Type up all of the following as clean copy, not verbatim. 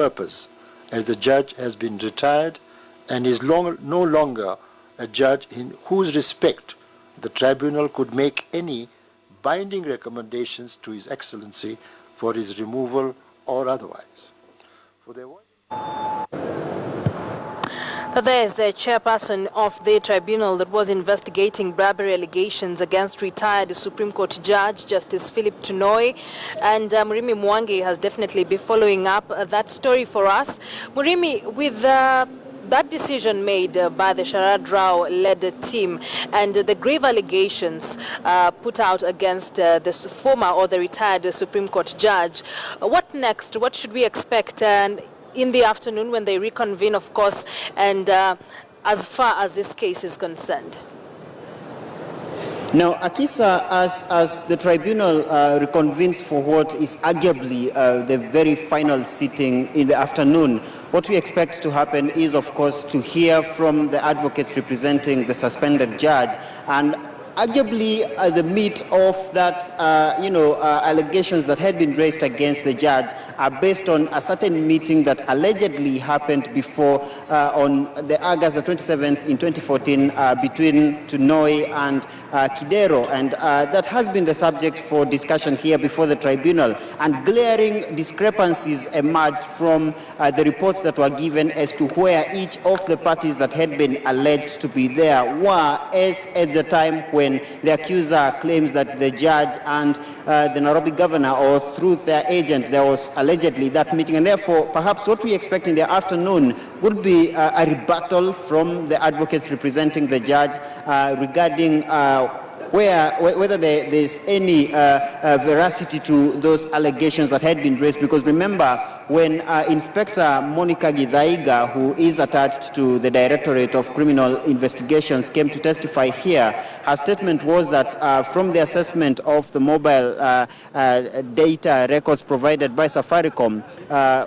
purpose, as the judge has been retired and is no longer a judge in whose respect the tribunal could make any binding recommendations to His Excellency for his removal or otherwise. There is the chairperson of the tribunal that was investigating bribery allegations against retired Supreme Court Judge Justice Philip Tunoi, and Murimi Mwangi has definitely been following up that story for us. Murimi, with that decision made by the Sharad Rao-led team and the grave allegations put out against the former or the retired Supreme Court Judge, what next? What should we expect in the afternoon when they reconvene, of course, and as far as this case is concerned? Now, Akisa, as the tribunal reconvenes for what is arguably the very final sitting in the afternoon, what we expect to happen is, of course, to hear from the advocates representing the suspended judge, and arguably the meat of that, allegations that had been raised against the judge are based on a certain meeting that allegedly happened before on the August the 27th in 2014 between Tunoi and Kidero, and that has been the subject for discussion here before the tribunal, and glaring discrepancies emerged from the reports that were given as to where each of the parties that had been alleged to be there were, as at the time when the accuser claims that the judge and the Nairobi governor, or through their agents, there was allegedly that meeting. And therefore, perhaps what we expect in the afternoon would be a rebuttal from the advocates representing the judge regarding whether there's any veracity to those allegations that had been raised. Because remember, when Inspector Monica Githaiga, who is attached to the Directorate of Criminal Investigations, came to testify here, her statement was that from the assessment of the mobile data records provided by Safaricom,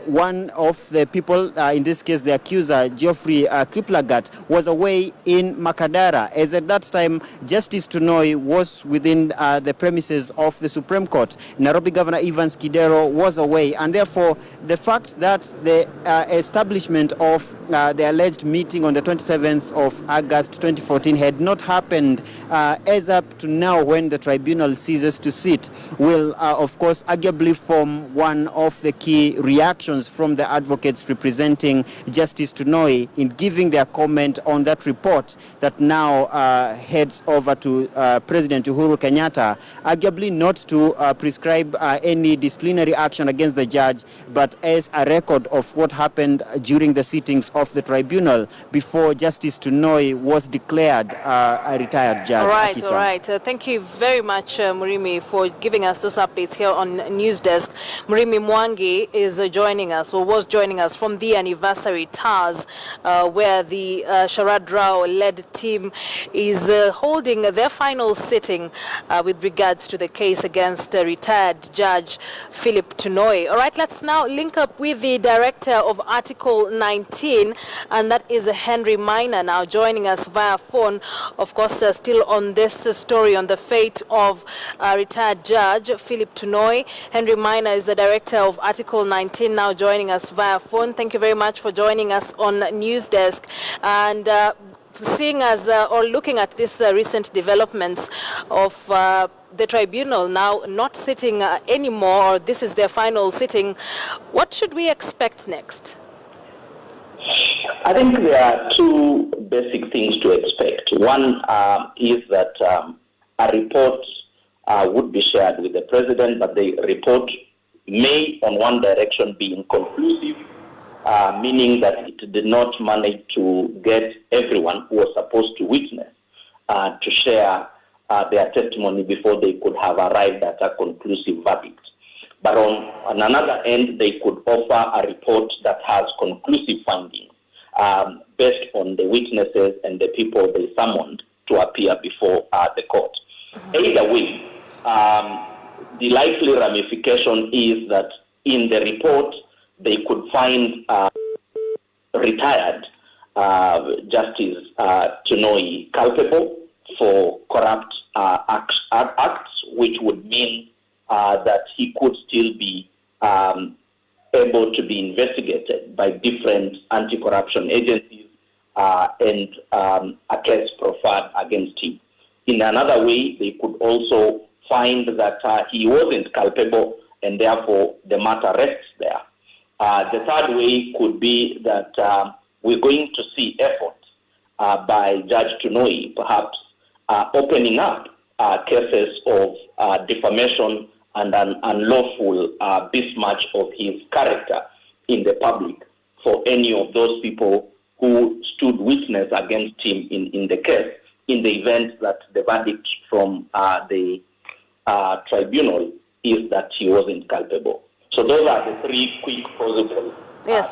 one of the people, in this case the accuser, Geoffrey Kiplagat, was away in Makadara, as at that time Justice Tunoi was within the premises of the Supreme Court. Nairobi Governor Evans Kidero was away, and therefore the fact that the establishment of the alleged meeting on the 27th of August 2014 had not happened as up to now when the tribunal ceases to sit will, of course, arguably form one of the key reactions from the advocates representing Justice Tunoi in giving their comment on that report that now heads over to President Uhuru Kenyatta, arguably not to prescribe any disciplinary action against the judge, but as a record of what happened during the sittings of the tribunal before Justice Tunoi was declared a retired judge. All right. Thank you very much, Murimi, for giving us those updates here on Newsdesk. Murimi Mwangi is joining us, or was joining us, from the anniversary TARS, where the Sharad Rao-led team is holding their final sitting with regards to the case against retired Judge Philip Tunoi. All right, let's now link up with the director of Article 19, and that is Henry Minor, now joining us via phone. Of course, still on this story on the fate of retired Judge Philip Tunoi. Henry Minor is the director of Article 19, now joining us via phone. Thank you very much for joining us on Newsdesk. And seeing as or looking at this recent developments of the tribunal now not sitting anymore, or this is their final sitting, what should we expect next? I think there are two basic things to expect. One is that a report would be shared with the president, but the report may, on one direction, be inconclusive, meaning that it did not manage to get everyone who was supposed to witness to share their testimony before they could have arrived at a conclusive verdict. But on another end, they could offer a report that has conclusive findings based on the witnesses and the people they summoned to appear before the court. Either way, the likely ramification is that in the report, they could find retired Justice Tunoi culpable for corrupt acts, which would mean that he could still be able to be investigated by different anti-corruption agencies and a case preferred against him. In another way, they could also find that he wasn't culpable and therefore the matter rests there. The third way could be that we're going to see effort by Judge Tunoi, perhaps opening up cases of defamation and an unlawful besmirch of his character in the public for any of those people who stood witness against him in the case, in the event that the verdict from the tribunal is that he wasn't culpable. So those are the three quick possible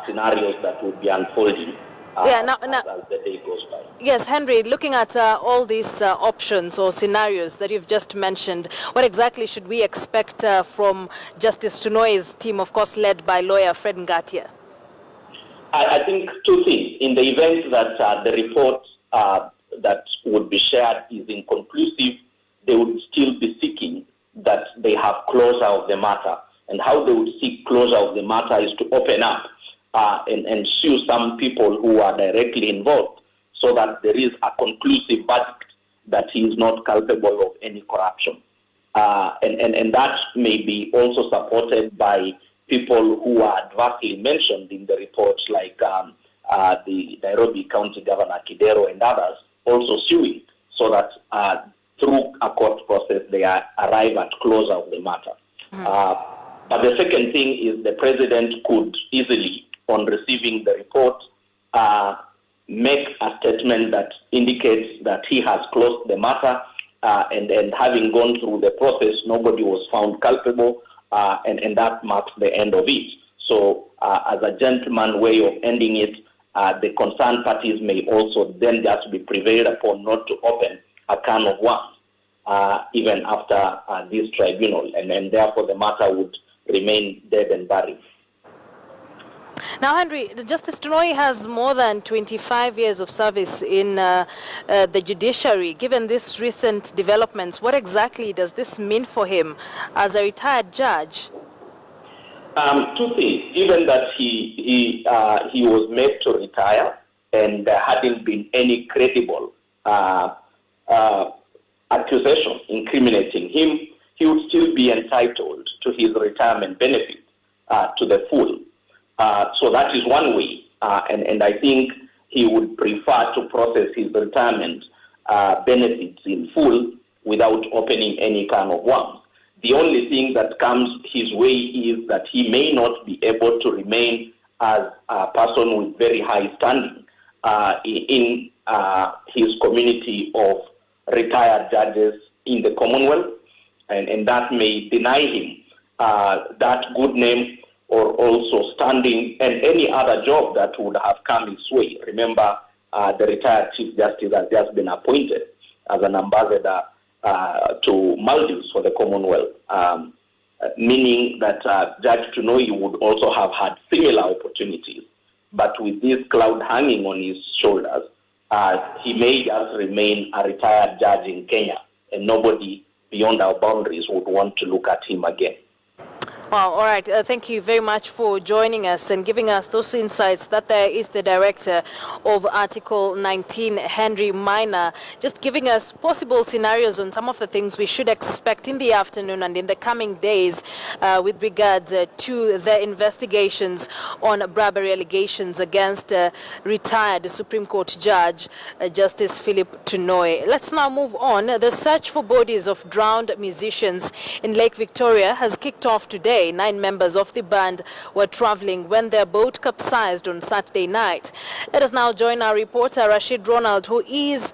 scenarios that would be unfolding as the day goes by. Yes, Henry, looking at all these options or scenarios that you've just mentioned, what exactly should we expect from Justice Tunoi's team, of course led by lawyer Fred Ngatia? I think two things. In the event that the report that would be shared is inconclusive, they would still be seeking that they have closure of the matter. And how they would seek closure of the matter is to open up and sue some people who are directly involved so that there is a conclusive verdict that he is not culpable of any corruption. And that may be also supported by people who are adversely mentioned in the report, like the Nairobi County Governor Kidero and others, also suing, so that through a court process they arrive at closure of the matter. But the second thing is the president could easily, on receiving the report, make a statement that indicates that he has closed the matter, and having gone through the process, nobody was found culpable, and that marks the end of it. So as a gentleman way of ending it, the concerned parties may also then just be prevailed upon not to open a can of worms, even after this tribunal, and therefore the matter would remain dead and buried. Now, Henry, Justice Tunoi has more than 25 years of service in the judiciary. Given these recent developments, what exactly does this mean for him as a retired judge? Two things. Given that he was made to retire and there hadn't been any credible accusation incriminating him, he would still be entitled to his retirement benefit to the full. So that is one way, and I think he would prefer to process his retirement benefits in full without opening any can of worms. The only thing that comes his way is that he may not be able to remain as a person with very high standing in his community of retired judges in the Commonwealth, and that may deny him that good name or also standing and any other job that would have come his way. Remember, the retired Chief Justice has just been appointed as an ambassador to Maldives for the Commonwealth, meaning that Judge Tunoi would also have had similar opportunities. But with this cloud hanging on his shoulders, he may just remain a retired judge in Kenya, and nobody beyond our boundaries would want to look at him again. Wow, all right. Thank you very much for joining us and giving us those insights. That there is the director of Article 19, Henry Minor, just giving us possible scenarios on some of the things we should expect in the afternoon and in the coming days with regards to the investigations on bribery allegations against retired Supreme Court Judge Justice Philip Tunoi. Let's now move on. The search for bodies of drowned musicians in Lake Victoria has kicked off today. 9 members of the band were traveling when their boat capsized on Saturday night. Let us now join our reporter Rashid Ronald, who is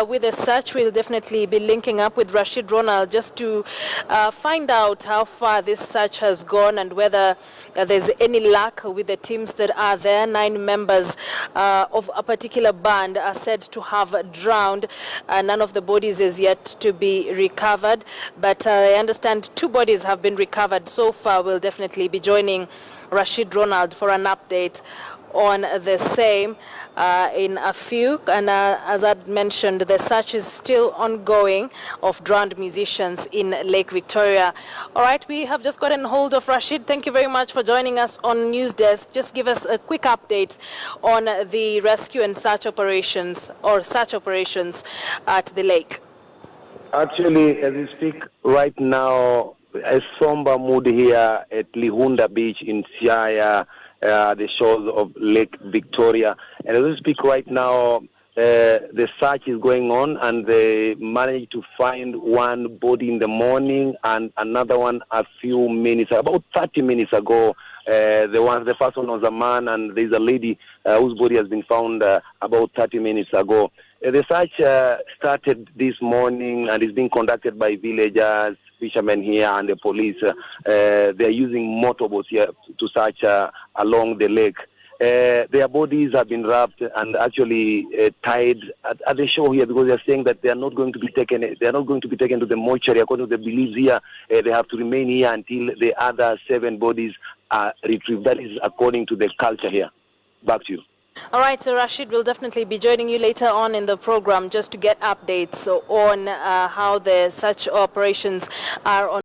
with the search. We'll definitely be linking up with Rashid Ronald just to find out how far this search has gone and whether there's any luck with the teams that are there. 9 members of a particular band are said to have drowned. None of the bodies is yet to be recovered, but I understand 2 bodies have been recovered so far. We'll definitely be joining Rashid Ronald for an update on the same in a few. And as I mentioned, the search is still ongoing of drowned musicians in Lake Victoria. All right, we have just gotten hold of Rashid. Thank you very much for joining us on Newsdesk. Just give us a quick update on the rescue and search operations at the lake. Actually, as we speak right now, a somber mood here at Lihunda Beach in Siaya, the shores of Lake Victoria. And as we speak right now, the search is going on, and they managed to find one body in the morning and another one a few minutes, about 30 minutes ago. The first one was a man, and there's a lady whose body has been found about 30 minutes ago. The search started this morning and is being conducted by villagers, fishermen here, and the police. They are using motorboats here to search along the lake. Their bodies have been wrapped and actually tied at the shore here, because they are saying that they are not going to be taken. They are not going to be taken to the mortuary. According to the beliefs here, they have to remain here until the other 7 bodies are retrieved. That is according to the culture here. Back to you. All right, so Rashid will definitely be joining you later on in the program just to get updates on how the search operations are on.